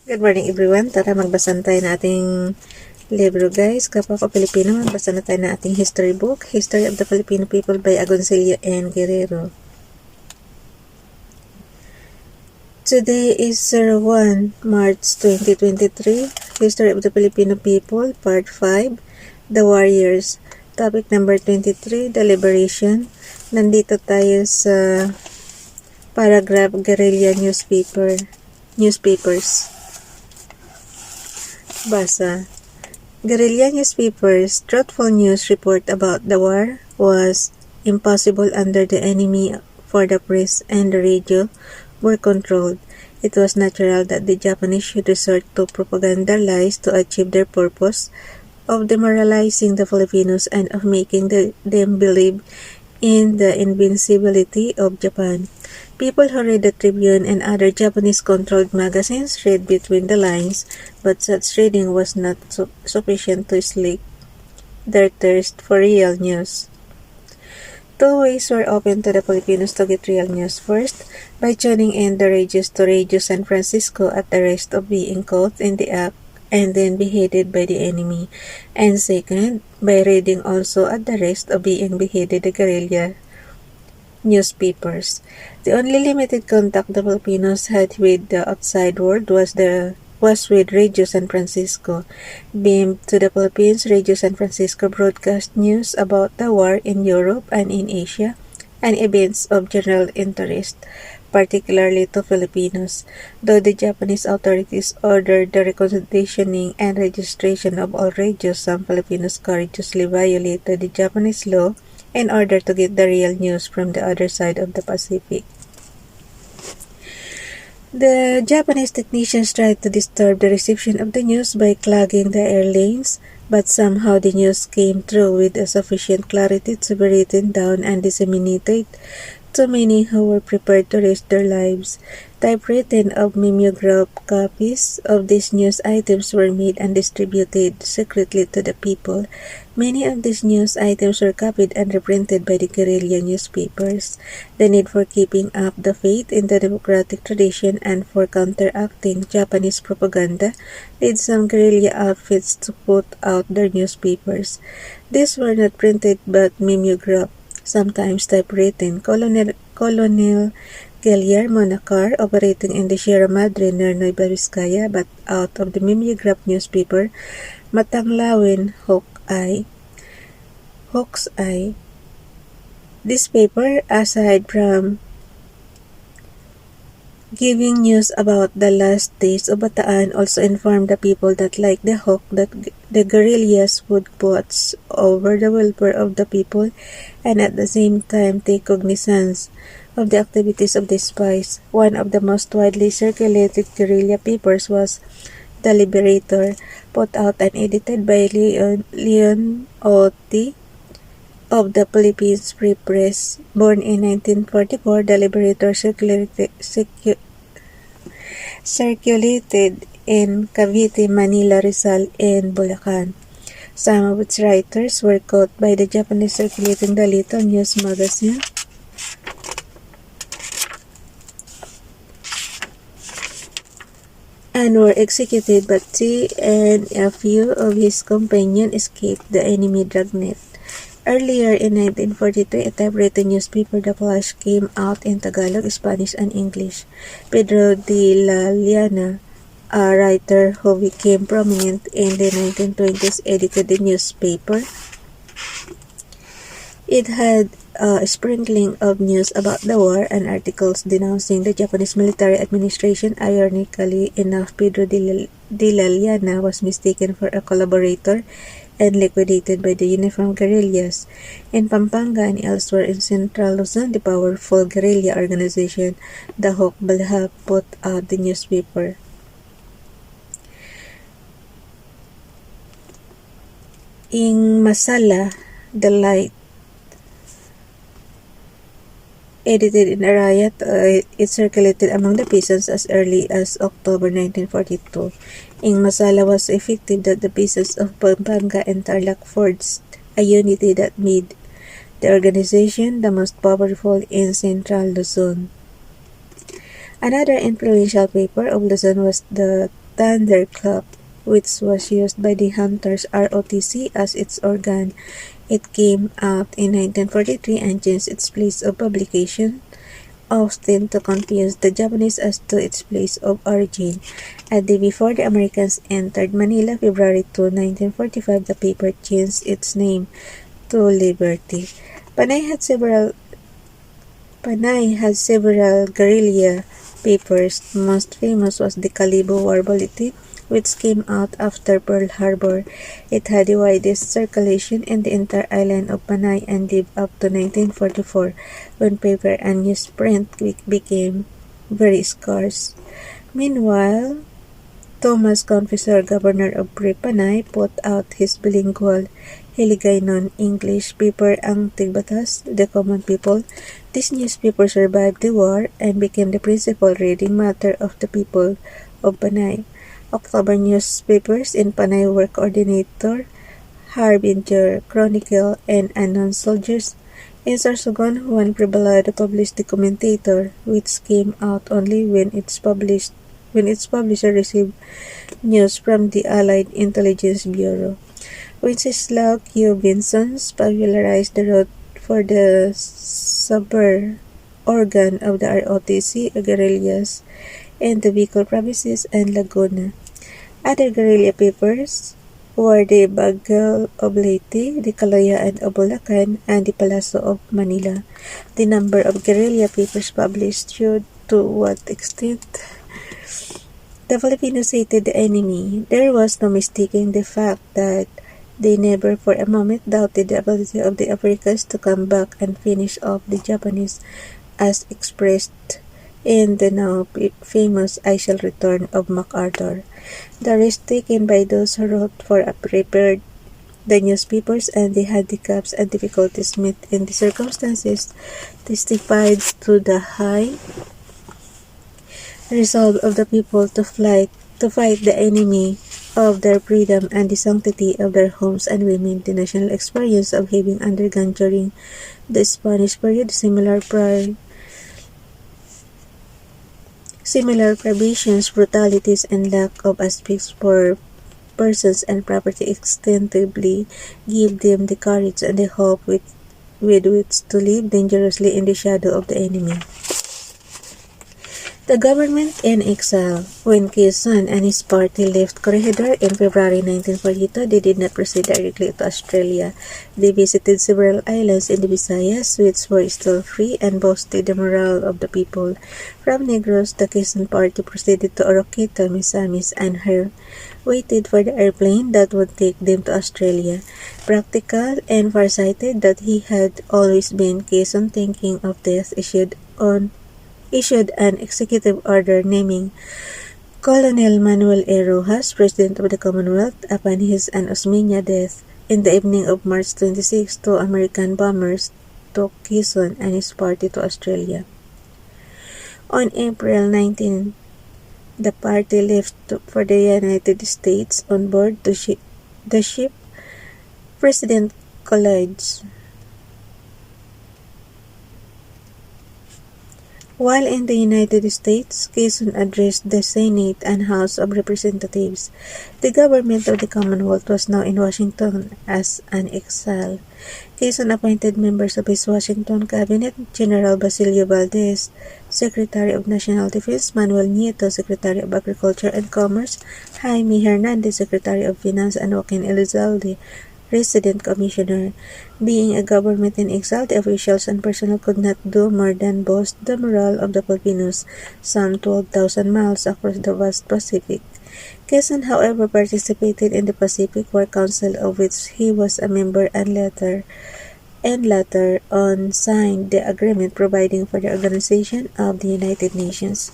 Good morning everyone. Tara magbasan tayo na ating libro guys. Kapwa ko Filipino, magbasa na tayo na ating history book, History of the Filipino People by Agoncillo and Guerrero. Today is 1 March 2023. History of the Filipino People, Part 5, The Warriors. Topic number 23, The Liberation. Nandito tayo sa paragraph Guerrilla Newspapers. Basa. Guerrilla newspapers' truthful news report about the war was impossible under the enemy, for the press and the radio were controlled. It was natural that the Japanese should resort to propaganda lies to achieve their purpose of demoralizing the Filipinos and of making them believe in the invincibility of Japan. People who read the Tribune and other Japanese-controlled magazines read between the lines, but such reading was not sufficient to slake their thirst for real news. Two ways were open to the Filipinos to get real news. First, by tuning in the radios to Radio San Francisco at the risk of being caught in the act and then beheaded by the enemy. And second, by reading also at the risk of being beheaded the guerrilla newspapers. The only limited contact the Filipinos had with the outside world was with Radio San Francisco. Beamed to the Philippines, Radio San Francisco broadcast news about the war in Europe and in Asia and events of general interest, particularly to Filipinos. Though the Japanese authorities ordered the reconditioning and registration of all radios, some Filipinos courageously violated the Japanese law in order to get the real news from the other side of the Pacific. The Japanese technicians tried to disturb the reception of the news by clogging the air lanes, but somehow the news came through with a sufficient clarity to be written down and disseminated to many who were prepared to risk their lives. Typewritten of mimeograph copies of these news items were made and distributed secretly to the people. Many of these news items were copied and reprinted by the guerrilla newspapers. The need for keeping up the faith in the democratic tradition and for counteracting Japanese propaganda led some guerrilla outfits to put out their newspapers. These were not printed but mimeographed, sometimes typewritten. Colonel Guillermo Nacar, operating in the Sierra Madre near Nueva Vizcaya, but out of the mimeograph newspaper, Matanglawin Hawk's Eye. This paper, aside from giving news about the last days of Bataan, also informed the people that, like the hawk, that the guerrillas would watch over the welfare of the people and at the same time take cognizance of the activities of the spies. One of the most widely circulated guerrilla papers was The Liberator, put out and edited by Leon Oti of the Philippines Free Press. Born in 1944, The Liberator circulated in Cavite, Manila, Rizal, and Bulacan. Some of its writers were caught by the Japanese circulating the Little News magazine and were executed, but he and a few of his companions escaped the enemy dragnet. Earlier in 1943, a typewritten newspaper, The Flash, came out in Tagalog, Spanish, and English. Pedro de la Llana, a writer who became prominent in the 1920s, edited the newspaper. It had a sprinkling of news about the war and articles denouncing the Japanese military administration. Ironically enough, Pedro de la Llana was mistaken for a collaborator and liquidated by the uniformed guerrillas. In Pampanga and elsewhere in Central Luzon, the powerful guerrilla organization, the Hawk Balha, put out the newspaper. In Masala, the Light, edited in a riot, it circulated among the peasants as early as October 1942. In Masala was so effective that the peasants of Pampanga and Tarlac forged a unity that made the organization the most powerful in Central Luzon. Another influential paper of Luzon was the thunderclap, which was used by the Hunters ROTC as its organ. It came out in 1943 and changed its place of publication, often to confuse the Japanese as to its place of origin. A day before the Americans entered Manila, February 2, 1945, the paper changed its name to Liberty. Panay had several guerrilla papers. Most famous was the Calibo War Bulletin, which came out after Pearl Harbor. It had the widest circulation in the entire island of Panay and lived up to 1944, when paper and newsprint became very scarce. Meanwhile, Thomas Confessor, governor of Panay, put out his bilingual Hiligaynon English paper, ang Tigbatas, the Common People. This newspaper survived the war and became the principal reading matter of the people of Panay. October newspapers in Panay were Coordinator, Harbinger, Chronicle, and Unknown Soldiers. In Sorsogon, Juan Pribalado published the Commentator, which came out only when its publisher received news from the Allied Intelligence Bureau. Wenceslao Q. Benson's popularized the route for the suburb organ of the ROTC guerrillas in the Bicol provinces and Laguna. Other guerrilla papers were the Bagel of Leyte, the Kalayaan of Bulacan, and the Palazzo of Manila. The number of guerrilla papers published showed to what extent the Filipinos hated the enemy. There was no mistaking the fact that they never for a moment doubted the ability of the Americans to come back and finish off the Japanese, as expressed in the now famous I Shall Return of MacArthur. The risk taken by those who wrote for prepared the newspapers and the handicaps and difficulties met in the circumstances testified to the high resolve of the people to fight the enemy of their freedom and the sanctity of their homes and women. The national experience of having undergone during the Spanish period similar privations, brutalities, and lack of aspects for persons and property extensively give them the courage and the hope with which to live dangerously in the shadow of the enemy. The Government-in-Exile. When Quezon and his party left Corregidor in February 1942, they did not proceed directly to Australia. They visited several islands in the Visayas, which were still free, and boosted the morale of the people. From Negros, the Quezon party proceeded to Oroquita, Misamis, and Her, waited for the airplane that would take them to Australia. Practical and farsighted that he had always been, Quezon, thinking of death, issued an executive order naming Colonel Manuel A. Rojas President of the Commonwealth upon his and Osmeña death. In the evening of March 26, 2 American bombers took Quezon and his party to Australia. On April 19, the party left for the United States on board the ship President Coolidge. While in the United States, Quezon addressed the Senate and House of Representatives. The government of the Commonwealth was now in Washington as an exile. Quezon appointed members of his Washington cabinet: General Basilio Valdez, Secretary of National Defense; Manuel Nieto, Secretary of Agriculture and Commerce; Jaime Hernandez, Secretary of Finance; and Joaquin Elizalde, Resident Commissioner. Being a government in exile, the officials and personnel could not do more than boost the morale of the Filipinos, some 12,000 miles across the vast Pacific. Quezon, however, participated in the Pacific War Council, of which he was a member, and later on signed the agreement providing for the organization of the United Nations.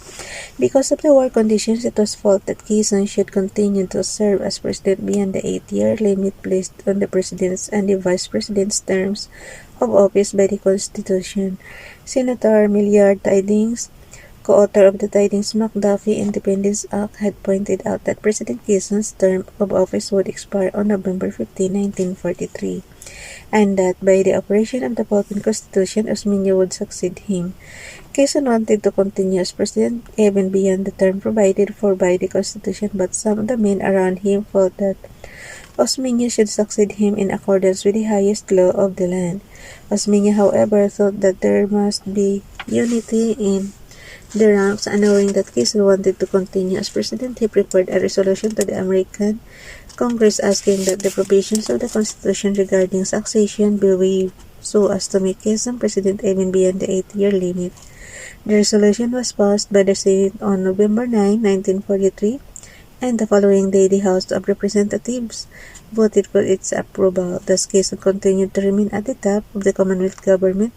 Because of the war conditions, it was felt that Quezon should continue to serve as president beyond the 8-year limit placed on the president's and the vice president's terms of office by the Constitution. Senator Millard Tydings, co-author of the Tydings-McDuffie Independence Act, had pointed out that President Quezon's term of office would expire on November 15, 1943. and that by the operation of the Philippine Constitution, Osmeña would succeed him. Quezon wanted to continue as president even beyond the term provided for by the Constitution, but some of the men around him felt that Osmeña should succeed him in accordance with the highest law of the land. Osmeña, however, thought that there must be unity in the ranks, and knowing that Quezon wanted to continue as president, he prepared a resolution to the American Congress asking that the provisions of the Constitution regarding succession be waived so as to make Quezon president even beyond the 8-year limit. The resolution was passed by the Senate on November 9, 1943, and the following day the House of Representatives voted for its approval. Thus, Quezon continued to remain at the top of the Commonwealth government.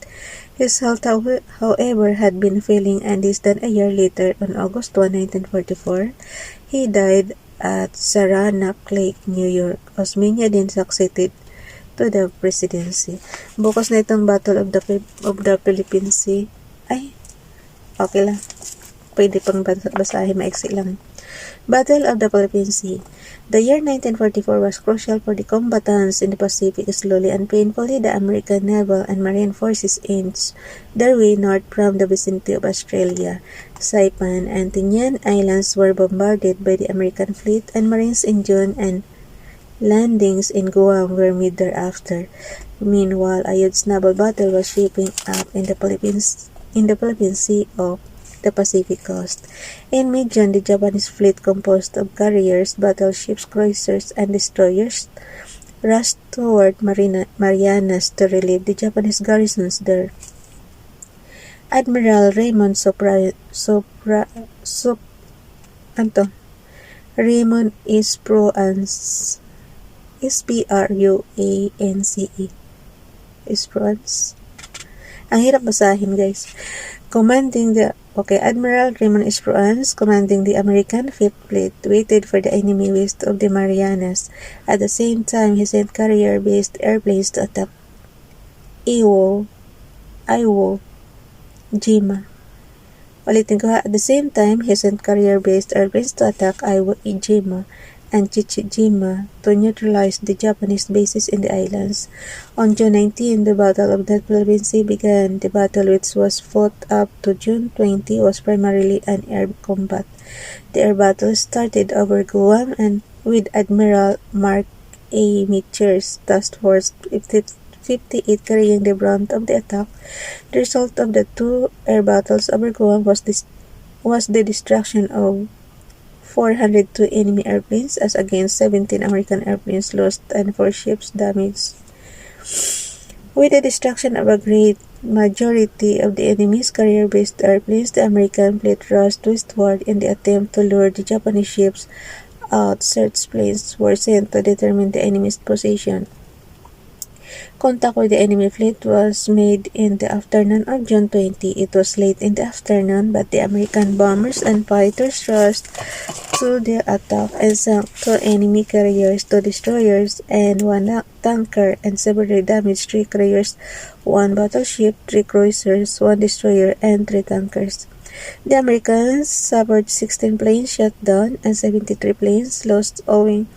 His health, however, had been failing, and less than a year later, on August 1, 1944, he died at Saranac Lake, New York. Osmeña then succeeded to the presidency. Bukas na itong Battle of the Philippine Sea. Ay, okay lang. Pwede pang basahin, maiksi lang. Battle of the Philippine Sea. The year 1944 was crucial for the combatants in the Pacific. Slowly and painfully, the American naval and marine forces inched their way north from the vicinity of Australia. Saipan and Tinian Islands were bombarded by the American fleet and marines in June, and landings in Guam were made thereafter. Meanwhile, a huge naval battle was shaping up in the Philippine Sea of the Pacific coast. In mid-June, the Japanese fleet, composed of carriers, battleships, cruisers, and destroyers, rushed toward Marianas to relieve the Japanese garrisons there. Admiral Raymond Raymond Spruance, S-P-R-U-A-N-C-E, Spruance. Ang hirap basahin, guys. Admiral Raymond Spruance, commanding the American Fifth Fleet, waited for the enemy west of the Marianas. At the same time, he sent carrier-based airplanes to attack Iwo Jima. Ulitin ko ha. At the same time, he sent carrier-based airplanes to attack Iwo Jima and Chichijima to neutralize the Japanese bases in the islands. On June 19, the Battle of the Philippine Sea began. The battle, which was fought up to June 20, was primarily an air combat. The air battle started over Guam, and with Admiral Mark A. Mitchell's Task Force 58 carrying the brunt of the attack. The result of the two air battles over Guam was the destruction of 402 enemy airplanes as against 17 American airplanes lost and 4 ships damaged. With the destruction of a great majority of the enemy's carrier-based airplanes, the American fleet rushed westward in the attempt to lure the Japanese ships out. Search planes were sent to determine the enemy's position. Contact with the enemy fleet was made in the afternoon of June 20. It was late in the afternoon, but the American bombers and fighters rushed to the attack and sank 2 enemy carriers, 2 destroyers, and 1 tanker, and severely damaged 3 carriers, 1 battleship, 3 cruisers, 1 destroyer, and 3 tankers. The Americans suffered 16 planes shot down and 73 planes lost owing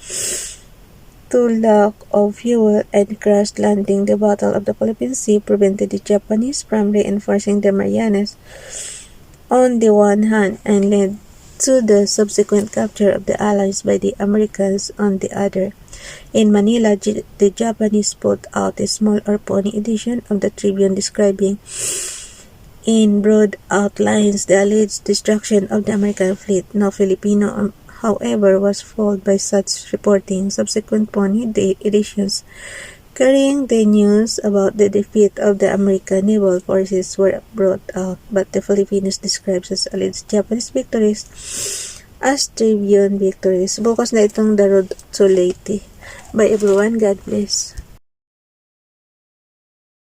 to lack of fuel and crash landing. The Battle of the Philippine Sea prevented the Japanese from reinforcing the Marianas on the one hand and led to the subsequent capture of the Allies by the Americans on the other. In Manila, the Japanese put out a small or pony edition of the Tribune describing in broad outlines the alleged destruction of the American fleet. No Filipino, however, was fooled by such reporting. Subsequent pony editions carrying the news about the defeat of the American naval forces were brought out, but the Filipinos describes as alleged Japanese victories as Tribune victories. Bukas na itong The Road to Leyte. Bye everyone. God bless.